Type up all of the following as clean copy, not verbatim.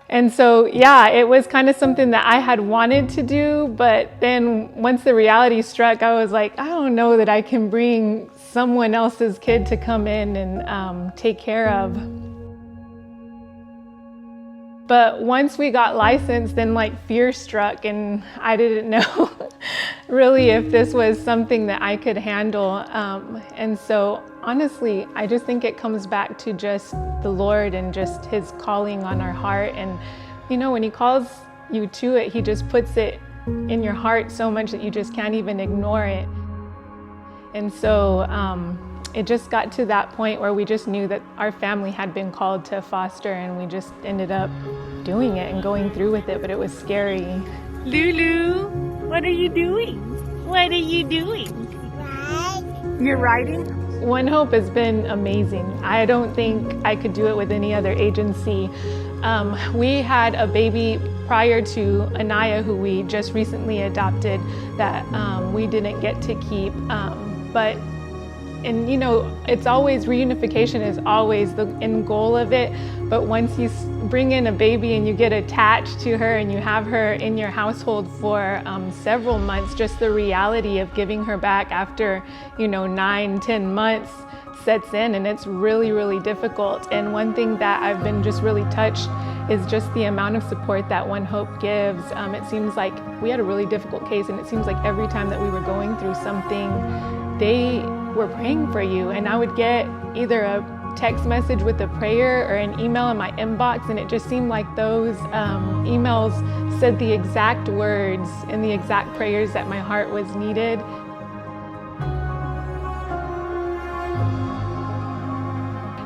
And so, yeah, it was kind of something that I had wanted to do, but then once the reality struck, I was like, I don't know that I can bring someone else's kid to come in and take care of. But once we got licensed, then like fear struck, and I didn't know really if this was something that I could handle. And so honestly, I just think it comes back to just the Lord and just His calling on our heart. And you know, when He calls you to it, He just puts it in your heart so much that you just can't even ignore it. And so it just got to that point where we just knew that our family had been called to foster, and we just ended up doing it and going through with it, but it was scary. Lulu, what are you doing? What are you doing? You're writing? One Hope has been amazing. I don't think I could do it with any other agency. We had a baby prior to Anaya, who we just recently adopted, that we didn't get to keep. And you know, it's always, reunification is always the end goal of it. But once you bring in a baby and you get attached to her and you have her in your household for several months, just the reality of giving her back after, you know, 9-10 months sets in, and it's really, really difficult. And one thing that I've been just really touched is just the amount of support that One Hope gives. It seems like we had a really difficult case, and it seems like every time that we were going through something, they were praying for you. And I would get either a text message with a prayer or an email in my inbox, and it just seemed like those emails said the exact words and the exact prayers that my heart was needed.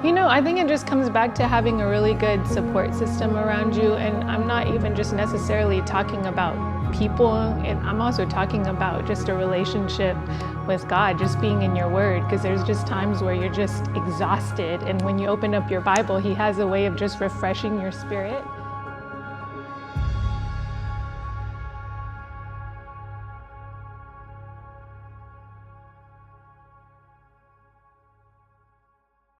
You know, I think it just comes back to having a really good support system around you. And I'm not even just necessarily talking about people, and I'm also talking about just a relationship with God, just being in your word, because there's just times where you're just exhausted. And when you open up your Bible, He has a way of just refreshing your spirit.